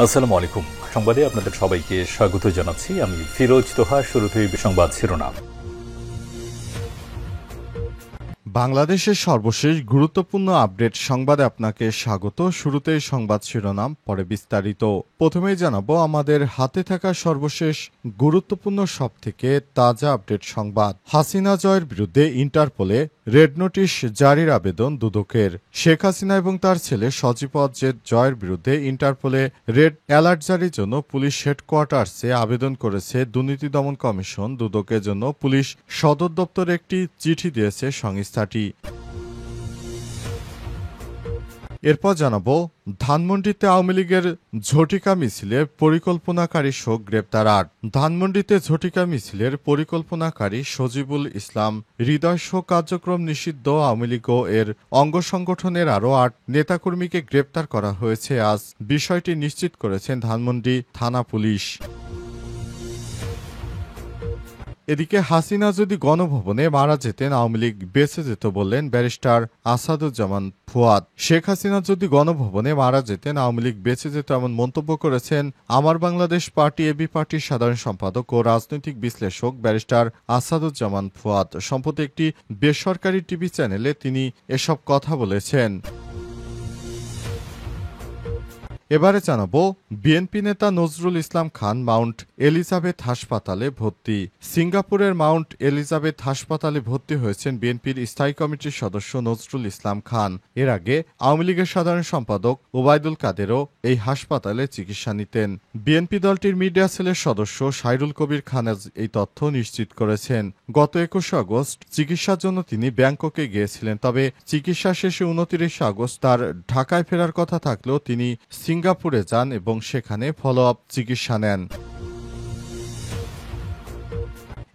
আসসালামু আলাইকুম। সংবাদে আপনাদের সবাইকে স্বাগত জানাচ্ছি। আমি ফিরোজ তোহা। শুরুতেই সংবাদ শিরোনাম। বাংলাদেশের সর্বশেষ গুরুত্বপূর্ণ আপডেট সংবাদে আপনাকে স্বাগত। শুরুতেই সংবাদ শিরোনাম, পরে বিস্তারিত। প্রথমেই জানাবো আমাদের হাতে থাকা সর্বশেষ গুরুত্বপূর্ণ সবথেকে তাজা আপডেট সংবাদ। হাসিনা জয়ের বিরুদ্ধে ইন্টারপোলে রেড নোটিশ জারির আবেদন দুদকের। শেখ হাসিনা এবং তার ছেলে সজীব জয়ের বিরুদ্ধে ইন্টারপোলে রেড অ্যালার্ট জারির জন্য পুলিশ হেডকোয়ার্টার্সে আবেদন করেছে দুর্নীতি দমন কমিশন। দুদকের জন্য পুলিশ সদর দপ্তরে একটি চিঠি দিয়েছে সংস্থাটি। এরপর জানাবো ধানমন্ডিতে আওয়ামী লীগের ঝটিকা মিছিলের পরিকল্পনাকারী শোক গ্রেপ্তার ৮। ধানমন্ডিতে ঝটিকা মিছিলের পরিকল্পনাকারী সজিবুল ইসলাম হৃদয় শোক কার্যক্রম নিষিদ্ধ আওয়ামী লীগ ও এর অঙ্গ সংগঠনের আরও ৮ নেতাকর্মীকে গ্রেপ্তার করা হয়েছে আজ। বিষয়টি নিশ্চিত করেছেন ধানমন্ডি থানা পুলিশ। এদিকে হাসিনা যদি গণভবনে মারা যেতেন আওয়ামী লীগ বেঁচে যেত বললেন ব্যারিস্টার আসাদুজ্জামান ফুয়াদ। শেখ হাসিনা যদি গণভবনে মারা যেতেন আওয়ামী লীগ বেঁচে যেত এমন মন্তব্য করেছেন আমার বাংলাদেশ পার্টি এবি পার্টির সাধারণ সম্পাদক ও রাজনৈতিক বিশ্লেষক ব্যারিস্টার আসাদুজ্জামান ফুয়াদ। সম্প্রতি একটি বেসরকারি টিভি চ্যানেলে তিনি এসব কথা বলেছেন। এবারে জানাবো বিএনপি নেতা নজরুল ইসলাম খান মাউন্ট এলিজাবেথ হাসপাতালে ভর্তি। সিঙ্গাপুরের মাউন্ট এলিজাবেথ হাসপাতালে ভর্তি হয়েছেন বিএনপির স্থায়ী কমিটির সদস্য নজরুল ইসলাম খান। এর আগে আওয়ামী লীগের সাধারণ সম্পাদক ওবায়দুল কাদেরও এই হাসপাতালে চিকিৎসা নিতেন। বিএনপি দলটির মিডিয়া সেলের সদস্য সাইরুল কবির খান এই তথ্য নিশ্চিত করেছেন। গত ২১ আগস্ট চিকিৎসার জন্য তিনি ব্যাংককে গিয়েছিলেন। তবে চিকিৎসা শেষে ২৯ আগস্ট তার ঢাকায় ফেরার কথা থাকলেও তিনি সিঙ্গাপুরে যান এবং সেখানে ফলো আপ চিকিৎসা নেন।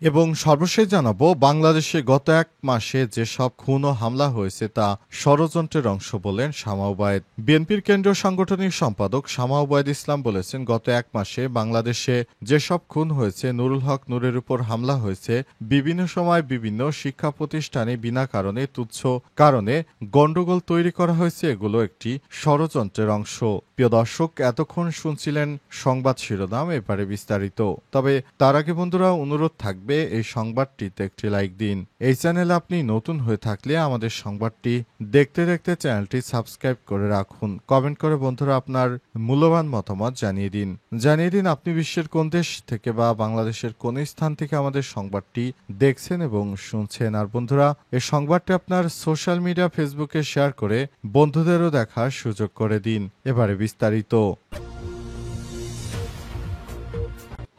এবং সর্বশেষ জানাবো বাংলাদেশে গত ১ মাসে যেসব খুন ও হামলা হয়েছে তা ষড়যন্ত্রের অংশ বলেন শামা ওবায়েদ। বিএনপির কেন্দ্রীয় সাংগঠনিক সম্পাদক শামা ওবায়েদ ইসলাম বলেছেন, গত ১ মাসে বাংলাদেশে যেসব খুন হয়েছে, নুরুল হক নূরের উপর হামলা হয়েছে, বিভিন্ন সময় বিভিন্ন শিক্ষা প্রতিষ্ঠানে বিনা কারণে তুচ্ছ কারণে গণ্ডগোল তৈরি করা হয়েছে, এগুলো একটি ষড়যন্ত্রের অংশ। প্রিয় দর্শক, এতক্ষণ শুনছিলেন সংবাদ শিরোনাম, এবারে বিস্তারিত। তবে তার আগে বন্ধুরা অনুরোধ থাকবে এই সংবাদটিতে একটি লাইক দিন। এই চ্যানেলে আপনি নতুন হয়ে থাকলে আমাদের সংবাদটি দেখতে দেখতে চ্যানেলটি সাবস্ক্রাইব করে রাখুন। কমেন্ট করে বন্ধুরা আপনার মূল্যবান মতামত জানিয়ে দিন আপনি বিশ্বের কোন দেশ থেকে বা বাংলাদেশের কোন স্থান থেকে আমাদের সংবাদটি দেখছেন এবং শুনছেন। আর বন্ধুরা, এই সংবাদটি আপনার সোশ্যাল মিডিয়া ফেসবুকে শেয়ার করে বন্ধুদেরও দেখার সুযোগ করে দিন। এবারে বিস্তারিত।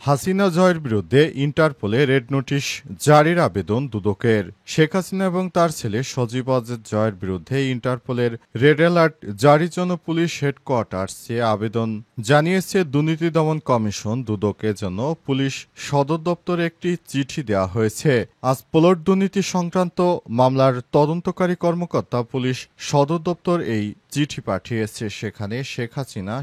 হাসিনা জয়ের বিরুদ্ধে ইন্টারপোলে রেড নোটিশ জারির আবেদন দুদকের। শেখ হাসিনা এবং তার ছেলে সজীব জয়ের বিরুদ্ধে ইন্টারপোলের রেড অ্যালার্ট জারির জন্য পুলিশ হেডকোয়ার্টার্সে আবেদন জানিয়েছে দুর্নীতি দমন কমিশন। দুদকের জন্য পুলিশ সদর দপ্তরে একটি চিঠি দেওয়া হয়েছে। আজ প্লট দুর্নীতি সংক্রান্ত মামলার তদন্তকারী কর্মকর্তা পুলিশ সদর দপ্তর এই চিঠি পাঠিয়েছে। সেখানে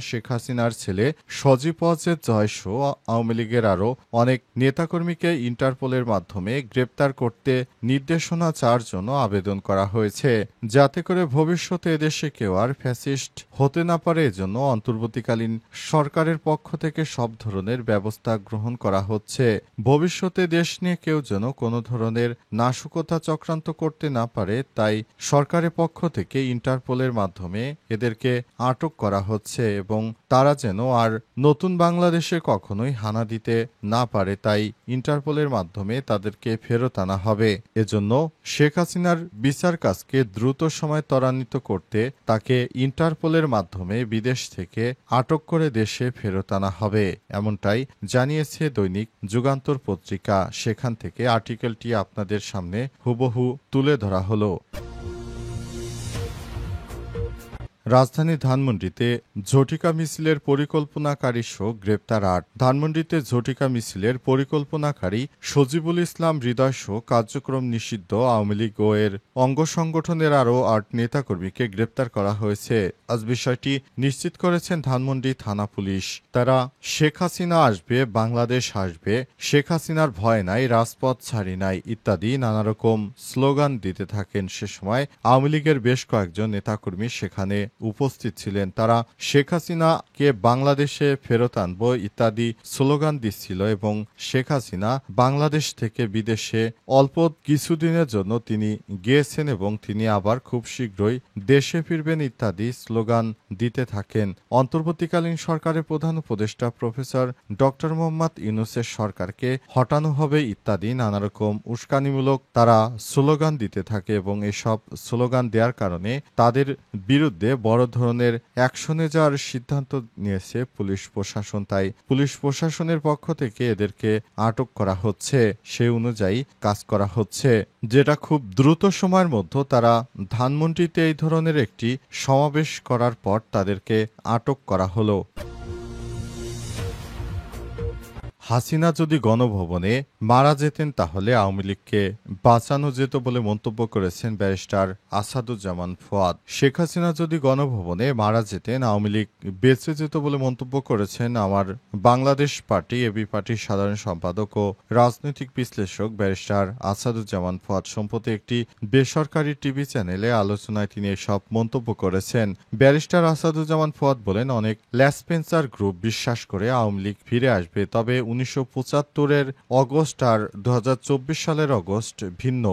শেখ হাসিনার ছেলে সজীব জয় সহ আওয়ামী লীগের আরও অনেক নেতাকর্মীকে ইন্টারপোলের মাধ্যমে গ্রেপ্তার করতে নির্দেশনা চাওয়ার জন্য আবেদন করা হয়েছে, যাতে করে ভবিষ্যতে এদেশে কেউ আর ফ্যাসিস্ট হতে না পারে। এজন্য অন্তর্বর্তীকালীন সরকারের পক্ষ থেকে সব ধরনের ব্যবস্থা গ্রহণ করা হচ্ছে। ভবিষ্যতে দেশ নিয়ে কেউ যেন কোনো ধরনের নাশকতা চক্রান্ত করতে না পারে, তাই সরকারের পক্ষ থেকে ইন্টারপোলের মাধ্যমে এদেরকে আটক করা হচ্ছে এবং তারা যেন আর নতুন বাংলাদেশে কখনোই হানা দিতে না পারে, তাই ইন্টারপোলের মাধ্যমে তাদেরকে ফেরত আনা হবে। এজন্য শেখ হাসিনার বিচার কাজকে দ্রুত সময় ত্বরান্বিত করতে তাকে ইন্টারপোলের মাধ্যমে বিদেশ থেকে আটক করে দেশে ফেরত আনা হবে, এমনটাই জানিয়েছে দৈনিক যুগান্তর পত্রিকা। সেখান থেকে আর্টিকেলটি আপনাদের সামনে হুবহু তুলে ধরা হলো। রাজধানী ধানমন্ডিতে ঝটিকা মিছিলের পরিকল্পনাকারী সহ গ্রেপ্তার ৮। ধানমন্ডিতে ঝটিকা মিছিলের পরিকল্পনাকারী সজিবুল ইসলাম হৃদয় সহ কার্যক্রম নিষিদ্ধ আওয়ামী লীগ ও এর অঙ্গ সংগঠনের আরও ৮ নেতাকর্মীকে গ্রেপ্তার করা হয়েছে। আজ বিষয়টি নিশ্চিত করেছেন ধানমন্ডি থানা পুলিশ। তারা শেখ হাসিনা আসবে, বাংলাদেশ আসবে, শেখ হাসিনার ভয় নাই, রাজপথ ছাড়ি নাই ইত্যাদি নানারকম স্লোগান দিতে থাকেন। সে সময় আওয়ামী লীগের বেশ কয়েকজন নেতাকর্মী সেখানে উপস্থিত ছিলেন। তারা শেখ হাসিনাকে বাংলাদেশে ফেরত আনবো ইত্যাদি স্লোগান দিচ্ছিল এবং শেখ হাসিনা বাংলাদেশ থেকে বিদেশে অল্প কিছুদিনের জন্য তিনি গিয়েছেন এবং তিনি আবার খুব শীঘ্রই দেশে ফিরবেন ইত্যাদি স্লোগান দিতে থাকেন। অন্তর্বর্তীকালীন সরকারের প্রধান উপদেষ্টা প্রফেসর ডক্টর মোহাম্মদ ইউনূসের সরকারকে হটানো হবে ইত্যাদি নানারকম উস্কানিমূলক তারা স্লোগান দিতে থাকে এবং এসব স্লোগান দেওয়ার কারণে তাদের বিরুদ্ধে বড় ধরনের অ্যাকশনে যাওয়ার সিদ্ধান্ত নিয়েছে পুলিশ প্রশাসন। তাই পুলিশ প্রশাসনের পক্ষ থেকে এদেরকে আটক করা হচ্ছে, সে অনুযায়ী কাজ করা হচ্ছে, যেটা খুব দ্রুত সময়ের মধ্যে তারা ধানমন্ডিতে এই ধরনের একটি সমাবেশ করার পর তাদেরকে আটক করা হলো। হাসিনা যদি গণভবনে মারা যেতেন তাহলে আওয়ামী লীগকে বাঁচানো যেত বলে মন্তব্য করেছেন ব্যারিস্টার আসাদুজ্জামান ফুয়াদ। শেখ হাসিনা যদি গণভবনে মারা যেতেন আওয়ামী লীগ বেঁচে যেত বলে মন্তব্য করেছেন আমার বাংলাদেশ পার্টি এবি পার্টির সাধারণ সম্পাদক ও রাজনৈতিক বিশ্লেষক ব্যারিস্টার আসাদুজ্জামান ফুয়াদ। সম্প্রতি একটি বেসরকারি টিভি চ্যানেলে আলোচনায় তিনি এসব মন্তব্য করেছেন। ব্যারিস্টার আসাদুজ্জামান ফুয়াদ বলেন, অনেক ল্যাসপেন্সার গ্রুপ বিশ্বাস করে আওয়ামী লীগ ফিরে আসবে, তবে 1975-এর অগস্ট আর 2024 সালের অগস্ট ভিন্ন।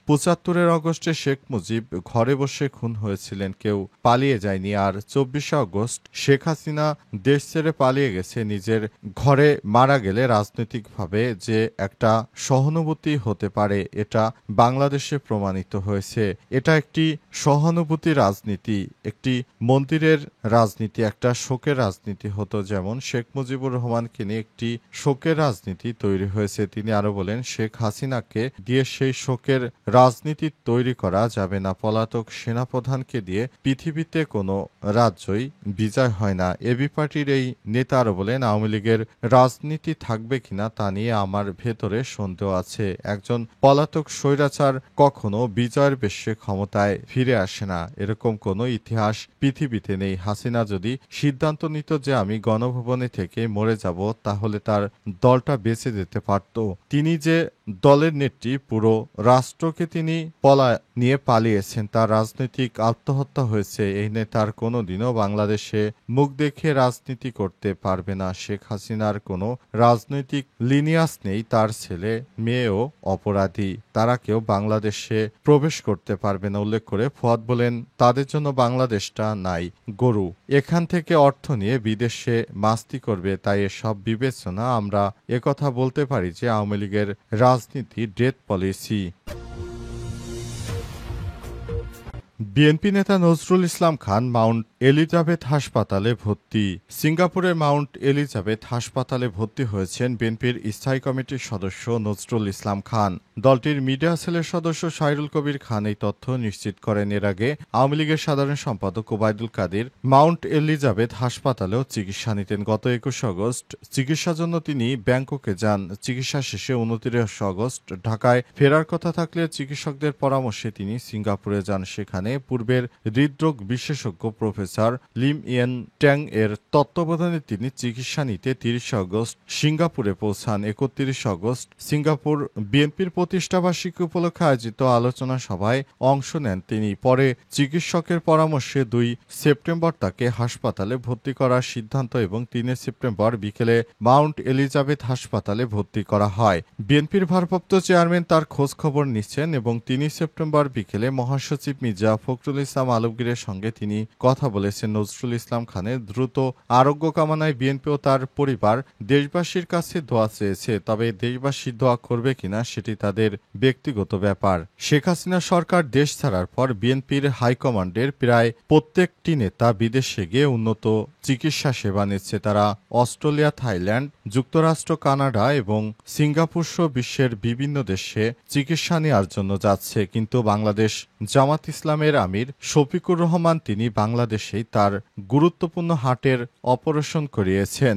75-এর অগস্টে শেখ মুজিব ঘরে বসে খুন হয়েছিলেন, কেউ পালিয়ে যায়নি। আর 24শে অগস্ট শেখ হাসিনা দেশ ছেড়ে পালিয়ে গেছে। নিজের ঘরে মারা গেলে রাজনৈতিকভাবে যে একটা সহানুভূতি হতে পারে এটা বাংলাদেশে প্রমাণিত হয়েছে। এটা একটি সহানুভূতি রাজনীতি, একটি মন্দিরের রাজনীতি, একটা শোকের রাজনীতি হতো। যেমন শেখ মুজিবুর রহমানকে নিয়ে একটি শোকের রাজনীতি তৈরি হয়েছে। তিনি আরো বলেন, শেখ হাসিনাকে দিয়ে সেই শোকের রাজনীতি তৈরি করা যাবে না। পলাতক সেনাপ্রধানকে দিয়ে পৃথিবীতে কোনো রাজ্যই বিজয় হয় না। এবি পার্টির এই নেতা আরো বলেন, আওয়ামী লীগের রাজনীতি থাকবে কিনা তা নিয়ে আমার ভেতরে সন্দেহ আছে। একজন পলাতক স্বৈরাচার কখনো বিজয়ের বেশে ক্ষমতায় ফিরে আসে না, এরকম কোনো ইতিহাস পৃথিবীতে নেই। হাসিনা যদি সিদ্ধান্ত নিত যে আমি গণভবনে থেকে মরে যাব তাহলে তার দলটা বেঁচে যেতে পারত। তিনি যে দলের নেত্রী, পুরো রাষ্ট্রকে তিনি নিয়ে পালিয়েছেন, তার রাজনৈতিক আত্মহত্যা হয়েছে। এই নেতার কোনোদিনও বাংলাদেশে মুখ দেখে রাজনীতি করতে পারবে না। শেখ হাসিনার কোনো রাজনৈতিক লিনিয়াস নেই, তার ছেলে মেয়েও অপরাধী, তারা কেউ বাংলাদেশে প্রবেশ করতে পারবে না। উল্লেখ করে ফুয়াদ বলেন, তাদের জন্য বাংলাদেশটা নাই, গরু। এখান থেকে অর্থ নিয়ে বিদেশে মাস্তি করবে, তাই এসব বিবেচনা আমরা একথা বলতে পারি যে আওয়ামী লীগের রাজনীতি ডেথ পলিসি। বিএনপি নেতা নজরুল ইসলাম খান মাউন্ট এলিজাবেথ হাসপাতালে ভর্তি। সিঙ্গাপুরের মাউন্ট এলিজাবেথ হাসপাতালে ভর্তি হয়েছেন বিএনপির স্থায়ী কমিটির সদস্য নজরুল ইসলাম খান। দলটির মিডিয়া সেলের সদস্য সাইরুল কবির খান এই তথ্য নিশ্চিত করেন। এর আগে আওয়ামী লীগের সাধারণ সম্পাদক ওবায়দুল কাদের মাউন্ট এলিজাবেথ হাসপাতালেও চিকিৎসা নিতেন। গত 21 আগস্ট চিকিৎসার জন্য তিনি ব্যাংককে যান। চিকিৎসা শেষে 29 আগস্ট ঢাকায় ফেরার কথা থাকলে চিকিৎসকদের পরামর্শে তিনি সিঙ্গাপুরে যান। সেখানে পূর্বের হৃদরোগ বিশেষজ্ঞ প্রফেসর লিম ইয়েন ট্যাং এর তত্ত্বাবধানে তিনি চিকিৎসা নিতে 30 আগস্ট সিঙ্গাপুরে পৌঁছান। 31 আগস্ট সিঙ্গাপুর বিএনপির প্রতিষ্ঠাবার্ষিকী উপলক্ষে আয়োজিত আলোচনা সভায় অংশ নেন তিনি। পরে চিকিৎসকের পরামর্শে 2 সেপ্টেম্বর তাকে হাসপাতালে ভর্তি করার সিদ্ধান্ত এবং 3 সেপ্টেম্বর বিকেলে মাউন্ট এলিজাবেথ হাসপাতালে ভর্তি করা হয়। বিএনপির ভারপ্রাপ্ত চেয়ারম্যান তার খোঁজ খবর নিচ্ছেন এবং 3 সেপ্টেম্বর বিকেলে মহাসচিব মির্জা ফখরুল ইসলাম আলমগীরের সঙ্গে তিনি কথা বলেছেন। নজরুল ইসলাম খানের দ্রুত আরোগ্য কামনায় বিএনপি ও তার পরিবার দেশবাসীর কাছে দোয়া চেয়েছে, তবে দেশবাসী দোয়া করবে কিনা সেটি তাদের ব্যক্তিগত ব্যাপার। শেখ হাসিনা সরকার দেশ ছাড়ার পর বিএনপির হাইকমান্ডের প্রায় প্রত্যেকটি নেতা বিদেশে গিয়ে উন্নত চিকিৎসা সেবা নিচ্ছে। তারা অস্ট্রেলিয়া, থাইল্যান্ড, যুক্তরাষ্ট্র, কানাডা এবং সিঙ্গাপুর সহ বিশ্বের বিভিন্ন দেশে চিকিৎসা নেওয়ার জন্য যাচ্ছে। কিন্তু বাংলাদেশ জামাত ইসলামের আমির শফিকুর রহমান তিনি বাংলাদেশেই তার গুরুত্বপূর্ণ হার্টের অপারেশন করিয়েছেন।